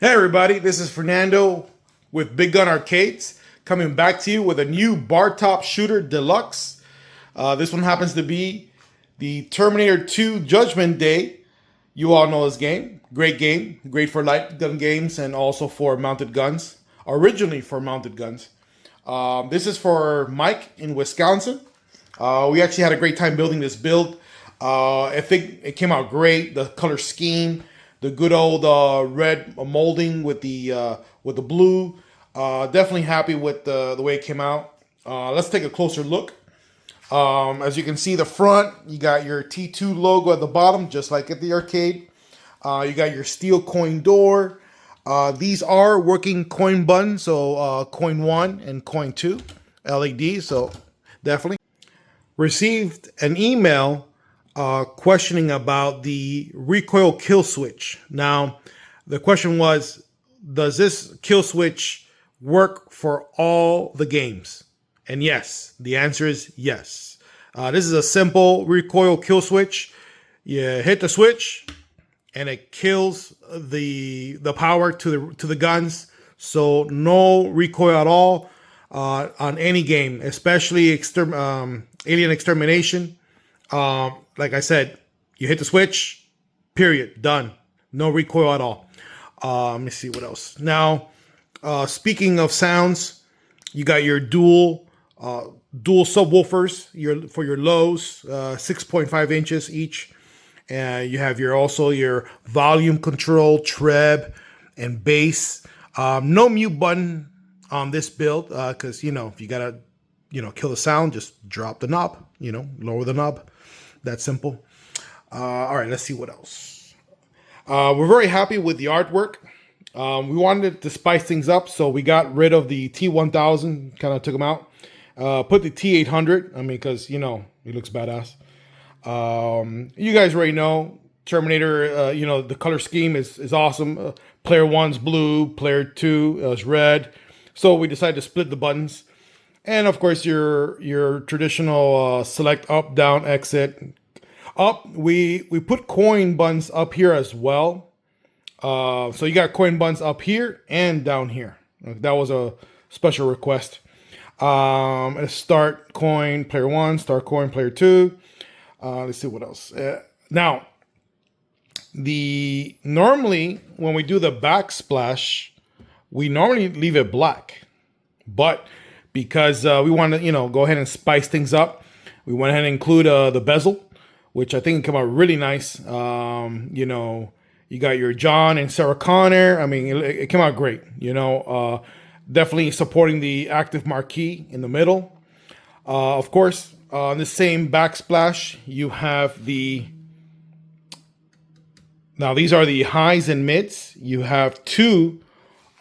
Hey everybody, this is Fernando with Big Gun Arcades coming back to you with a new BarTopShooter Deluxe. This one happens to be the Terminator 2 Judgment Day. You all know this game. Great game. Great for light gun games and also for mounted guns. Originally for mounted guns. This is for Mike in Wisconsin. We actually had a great time building this build. I think it came out great. The color scheme, the good old red molding with the blue. Definitely happy with the way it came out. Let's take a closer look. As you can see, the front, you got your T2 logo at the bottom, just like at the arcade. You got your steel coin door. These are working coin buttons, so coin 1 and coin 2 LEDs, so definitely. Received an email questioning about the recoil kill switch. Now, the question was, does this kill switch work for all the games? And yes, the answer is yes. This is a simple recoil kill switch. You hit the switch, and it kills the power to the guns. So no recoil at all on any game, especially Alien Extermination. Like I said, you hit the switch, period, done. No recoil at all. Let me see what else. Now, speaking of sounds, you got your dual subwoofers for your lows, 6.5 inches each. And you have your volume control, treb, and bass. No mute button on this build because if you gotta kill the sound, just drop the knob. Lower the knob. That simple. All right, let's see what else. We're very happy with the artwork. We wanted to spice things up, so we got rid of the T1000. Kind of took them out. Put the T800. Because it looks badass. You guys already know Terminator. The color scheme is awesome. Player 1's blue, player 2 is red. So we decided to split the buttons, and of course your traditional select up, down, exit. Up, we put coin buttons up here as well. So you got coin buttons up here and down here. That was a special request. Start coin player 1, start coin player 2. Let's see what else. Now, normally when we do the backsplash, we normally leave it black, but because we want to go ahead and spice things up, we went ahead and include the bezel, which I think came out really nice. You got your John and Sarah Connor. It came out great. Definitely supporting the active marquee in the middle. Of course, on the same backsplash, you have now these are the highs and mids. You have two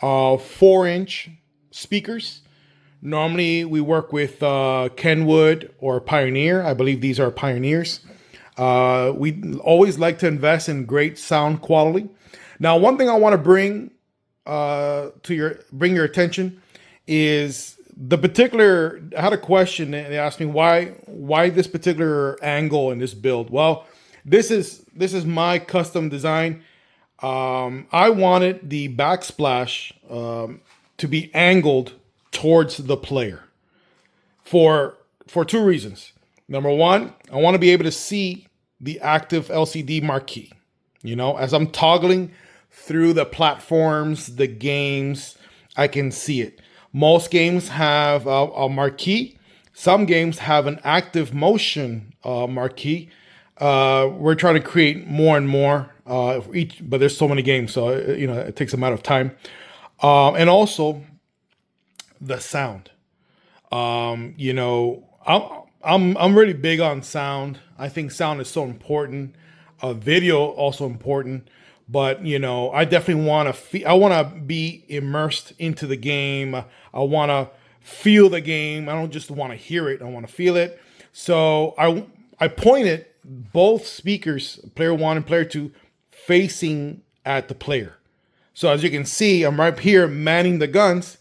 4-inch speakers. Normally, we work with Kenwood or Pioneer. I believe these are Pioneers. We always like to invest in great sound quality. Now, one thing I want to bring your attention is the particular. I had a question. They asked me why this particular angle in this build. Well, this is my custom design. I wanted the backsplash to be angled towards the player for two reasons. Number one, I want to be able to see the active LCD marquee. As I'm toggling through the platforms, the games, I can see it. Most games have a marquee. Some games have an active motion marquee. We're trying to create more and more but there's so many games, so it takes a matter of time. And also the sound. I'm really big on sound. I think sound is so important. Video also important. But I definitely want to I want to be immersed into the game. I want to feel the game. I don't just want to hear it. I want to feel it. So I pointed both speakers, player 1 and player 2, facing at the player. So as you can see, I'm right here manning the guns.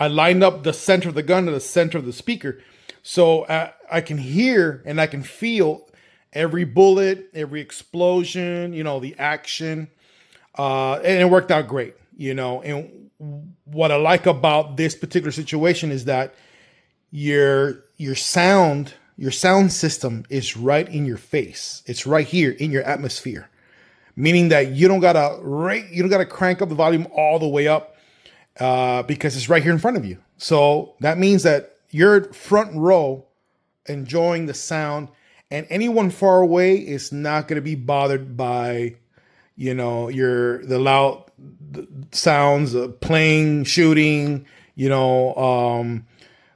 I lined up the center of the gun to the center of the speaker. So I can hear and I can feel every bullet, every explosion, the action. And it worked out great, you know. And what I like about this particular situation is that your sound system is right in your face. It's right here in your atmosphere, meaning that you don't gotta crank up the volume all the way up, because it's right here in front of you. So that means that you're front row enjoying the sound, and anyone far away is not going to be bothered by, you know, the loud sounds of playing, shooting, you know.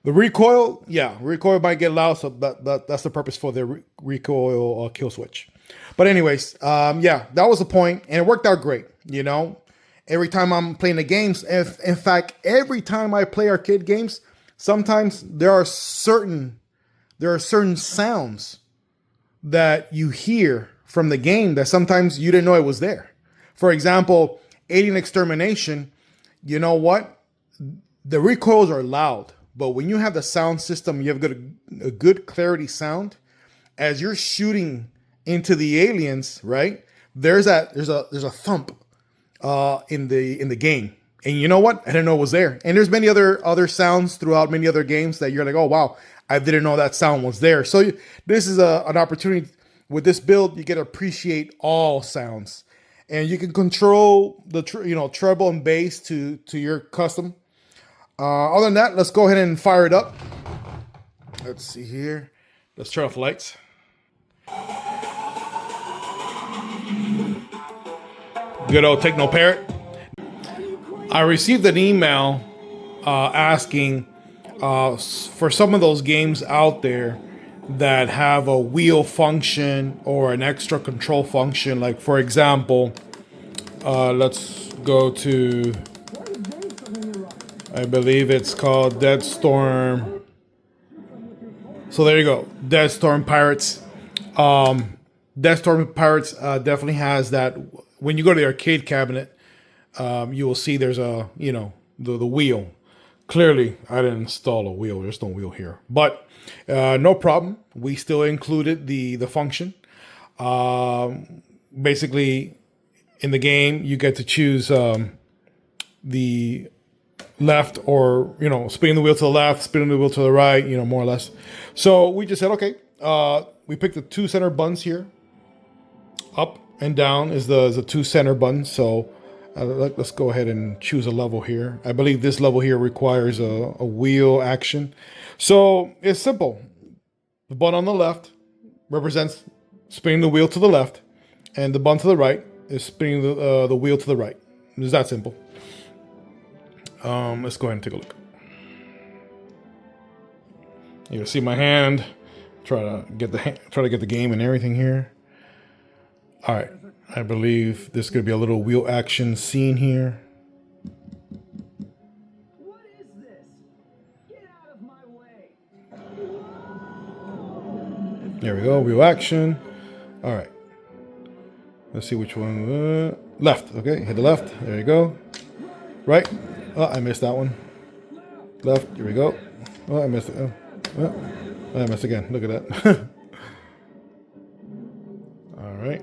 The recoil, yeah, recoil might get loud, so that's the purpose for the recoil kill switch. But anyways, yeah, that was the point, and it worked out great. You know, every time I'm playing the games, in fact, every time I play arcade games, sometimes there are certain sounds that you hear from the game that sometimes you didn't know it was there. For example, Alien Extermination, you know what? The recoils are loud, but when you have the sound system, you have a good clarity sound. As you're shooting into the aliens, right? There's a thump in the game. And you know what? I didn't know it was there. And there's many other sounds throughout many other games that you're like, oh wow, I didn't know that sound was there. So this is an opportunity with this build. You get to appreciate all sounds, and you can control the treble and bass to your custom. Other than that, let's go ahead and fire it up. Let's see here. Let's turn off the lights. Good old Techno Parrot. I received an email asking for some of those games out there that have a wheel function or an extra control function. Like, for example, let's go to, I believe it's called Dead Storm. So there you go, Dead Storm Pirates. Dead Storm Pirates definitely has that. When you go to the arcade cabinet, you will see there's a, the wheel. Clearly, I didn't install a wheel. There's no wheel here. But no problem. We still included the function. Basically, in the game, you get to choose the left or, spinning the wheel to the left, spinning the wheel to the right, more or less. So we just said, okay, we picked the two center buttons here. Up and down is the two center buttons. So let's go ahead and choose a level here. I believe this level here requires a wheel action. So it's simple. The button on the left represents spinning the wheel to the left, and the button to the right is spinning the wheel to the right. It's that simple. Let's go ahead and take a look. You can see my hand. Try to get the game and everything here. All right. I believe there's going to be a little wheel action scene here. What is this? Get out of my way. There we go, wheel action. All right. Let's see which one. Left. Okay, hit the left. There you go. Right. Oh, I missed that one. Left. Here we go. Oh, I missed it. Oh, I missed again. Look at that. All right.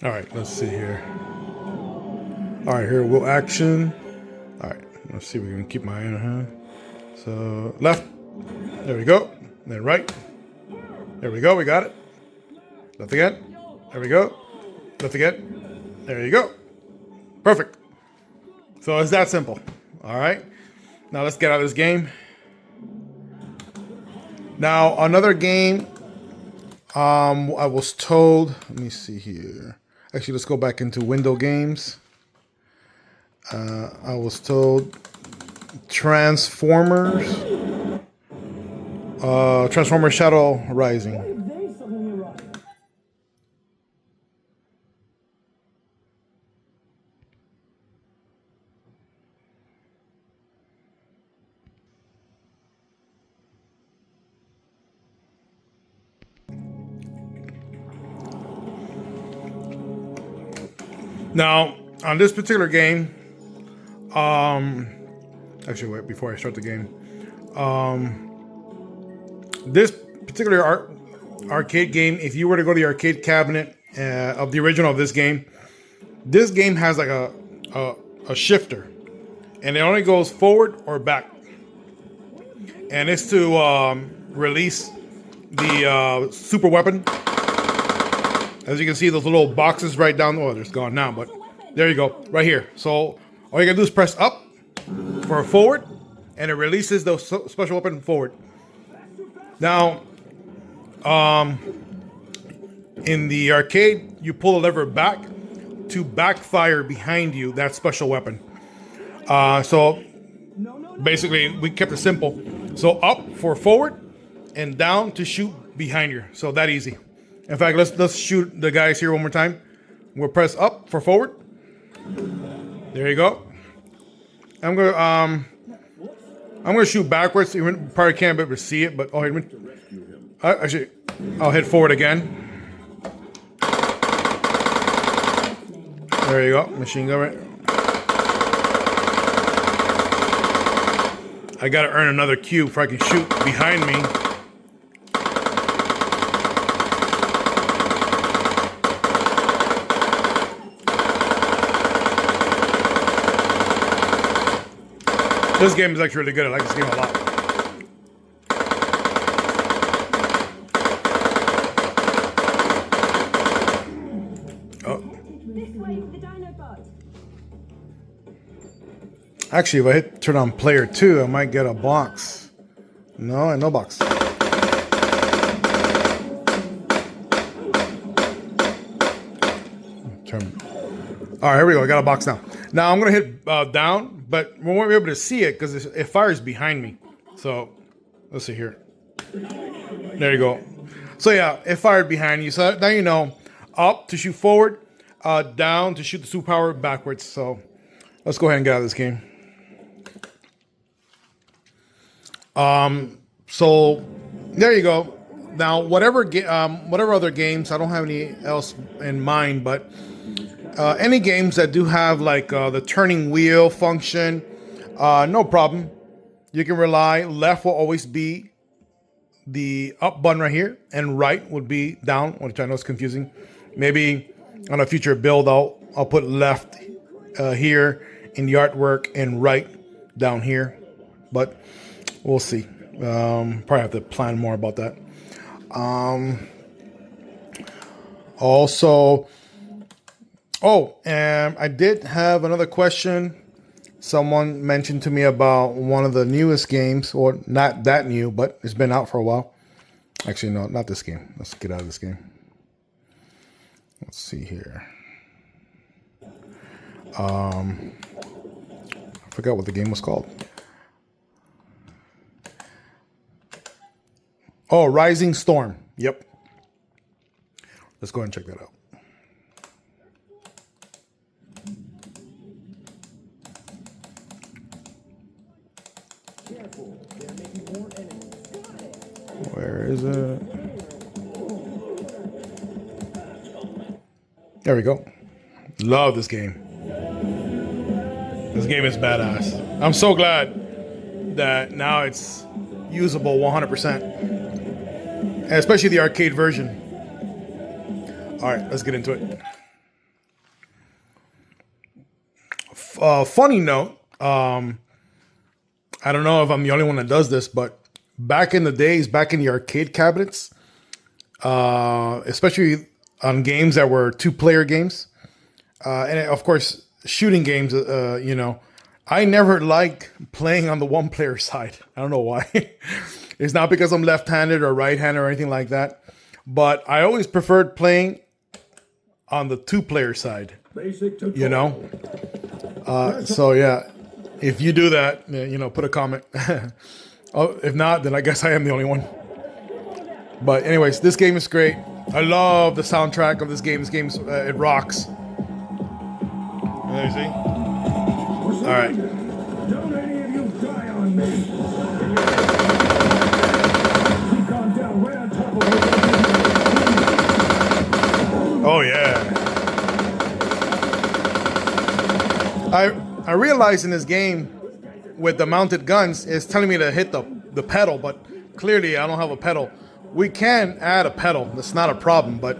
All right, let's see here. All right, here, wheel action. All right, let's see if we can keep my eye on her. So, left. There we go. Then right. There we go, we got it. Left again. There we go. Left again. There you go. Perfect. So it's that simple. All right. Now let's get out of this game. Now, another game, I was told, let me see here. Actually, let's go back into window games. I was told Transformers Shadow Rising. Now, on this particular game, actually, wait, before I start the game, this particular arcade game, if you were to go to the arcade cabinet of the original of this game has like a shifter, and it only goes forward or back, and it's to release the super weapon. As you can see, those little boxes right down. Oh, it's gone now, but there you go, right here. So all you gotta do is press up for a forward, and it releases the special weapon forward. Now, in the arcade, you pull the lever back to backfire behind you that special weapon. So basically, we kept it simple. So up for forward, and down to shoot behind you. So that easy. In fact, let's shoot the guys here one more time. We'll press up for forward. There you go. I'm gonna shoot backwards. You probably can't be able to see it, but actually, I'll hit forward again. There you go, machine gun. Right. I gotta earn another cube before I can shoot behind me. This game is actually really good. I like this game a lot. Actually, if I turn on player 2, I might get a box. No, no box. All right, here we go. I got a box now. Now I'm gonna hit down, but we won't be able to see it because it fires behind me. So let's see here. There you go. So yeah, it fired behind you. So now you know. Up to shoot forward, down to shoot the superpower backwards. So let's go ahead and get out of this game. So there you go. Now, whatever other games, I don't have any else in mind, but any games that do have like the turning wheel function, no problem. You can rely. Left will always be the up button right here, and right would be down, which I know is confusing. Maybe on a future build, I'll put left here in the artwork and right down here, but we'll see. Probably have to plan more about that. Also, and I did have another question. Someone mentioned to me about one of the newest games, or not that new, but it's been out for a while. Actually, no, not this game. Let's get out of this game. Let's see here. I forgot what the game was called. Oh, Rising Storm. Yep. Let's go ahead and check that out. Where is it? There we go. Love this game. This game is badass. I'm so glad that now it's usable 100%. And especially the arcade version. All right, let's get into it. Funny note, I don't know if I'm the only one that does this, but back in the days, back in the arcade cabinets, especially on games that were two-player games, and of course, shooting games, you know, I never liked playing on the one-player side. I don't know why. It's not because I'm left-handed or right-handed or anything like that, but I always preferred playing on the two-player side, you know? So, yeah, if you do that, you know, put a comment. Oh, if not, then I guess I am the only one. But anyways, this game is great. I love the soundtrack of this game. This game, it rocks. There you see? All right. Don't any of you die on me. Keep on down right on top of me. Oh yeah. I realized in this game with the mounted guns, it's telling me to hit the pedal, but clearly I don't have a pedal. we can add a pedal. That's not a problem. But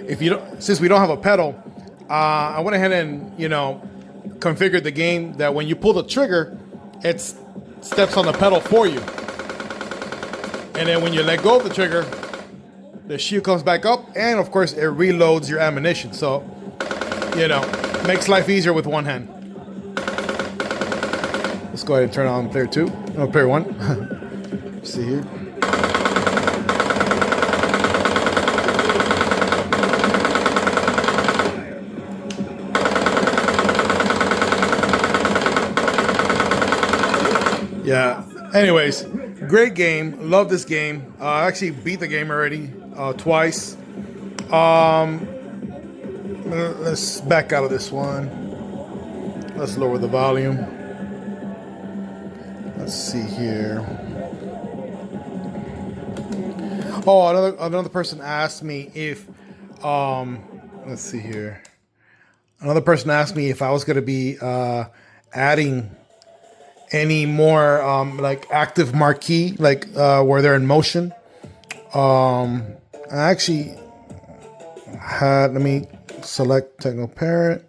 if you don't, since we don't have a pedal, I went ahead and configured the game that when you pull the trigger, it steps on the pedal for you, and then when you let go of the trigger, the shield comes back up, and of course it reloads your ammunition. So makes life easier with one hand. Let's go ahead and turn on player 2. No, player 1. See here. Yeah. Anyways, great game. Love this game. I actually beat the game already twice. Let's back out of this one. Let's lower the volume. Let's see here. Oh, another person asked me if let's see here. Another person asked me if I was going to be adding any more like active marquee, like where they're in motion. I actually had, let me select Techno Parent.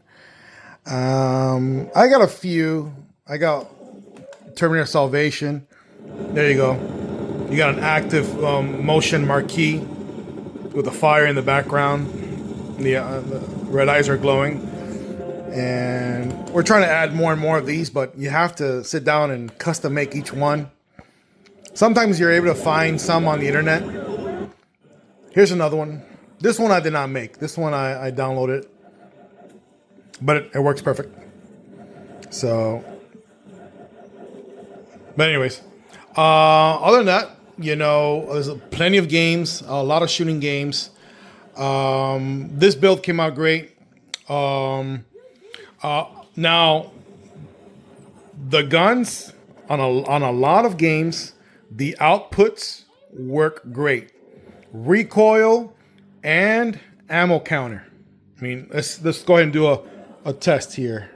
I got a few. I got Terminator Salvation. There you go. You got an active motion marquee with a fire in the background. The red eyes are glowing. And we're trying to add more and more of these, but you have to sit down and custom make each one. Sometimes you're able to find some on the internet. Here's another one. This one I did not make. This one I downloaded. But it works perfect. So, but anyways, other than that, there's plenty of games, a lot of shooting games. This build came out great. Now, the guns on a lot of games, the outputs work great. Recoil and ammo counter. I mean, let's go ahead and do a test here.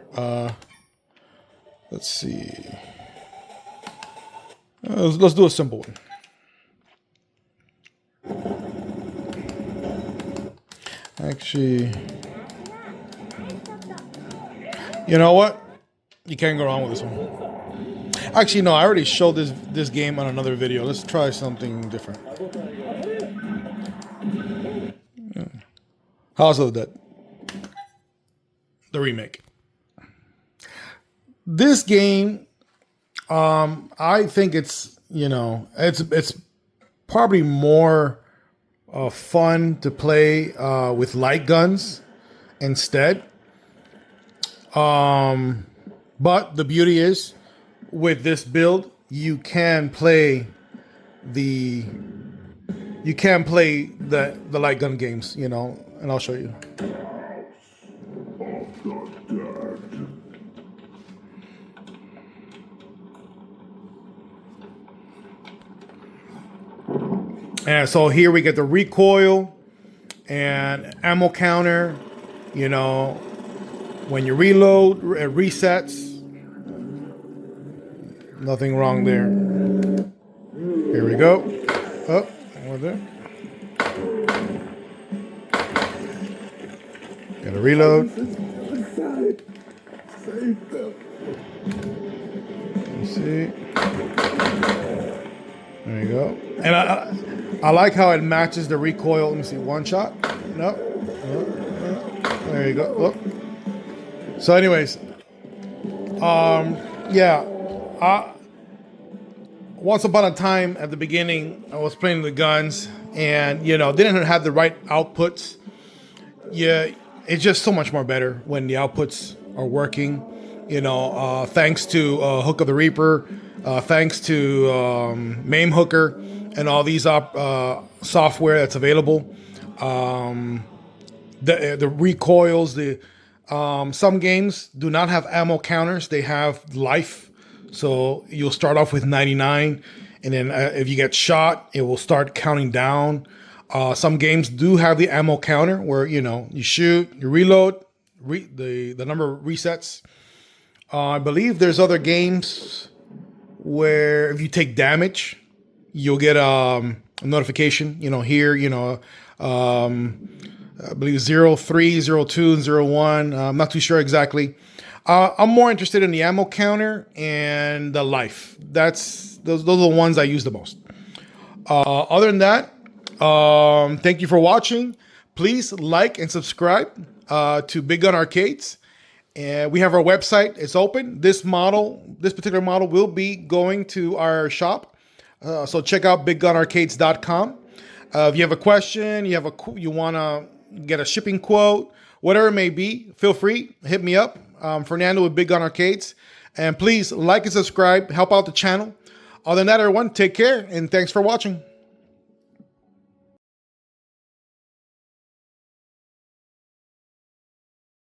Let's see. Let's do a simple one. Actually, you know what? You can't go wrong with this one. Actually, no, I already showed this game on another video. Let's try something different. House of the Dead. The remake. This game, I think it's probably more fun to play with light guns instead. But the beauty is, with this build, you can play the light gun games, and I'll show you. And so here we get the recoil and ammo counter. When you reload, it resets. Nothing wrong there. Here we go. Oh, one there. Gotta reload. Let me see. There you go. And I like how it matches the recoil. Let me see. One shot. No. There you go. Look. So, anyways, once upon a time at the beginning, I was playing the guns, and didn't have the right outputs. Yeah, it's just so much more better when the outputs are working. Thanks to Hook of the Reaper, thanks to MAME Hooker, and all these software that's available. The recoils, some games do not have ammo counters; they have life. So you'll start off with 99, and then if you get shot, it will start counting down. Some games do have the ammo counter where you shoot, you reload, the number resets. I believe there's other games where if you take damage, you'll get notification. Here, I believe 03, 02, and 01. I'm not too sure exactly. I'm more interested in the ammo counter and the life. Those are the ones I use the most. Other than that, thank you for watching. Please like and subscribe to Big Gun Arcades. And we have our website. It's open. This particular model will be going to our shop. So check out biggunarcades.com. If you have a question, you want to get a shipping quote, whatever it may be, feel free, hit me up. Fernando with Big Gun Arcades. And please like and subscribe, help out the channel. Other than that, everyone, take care and thanks for watching.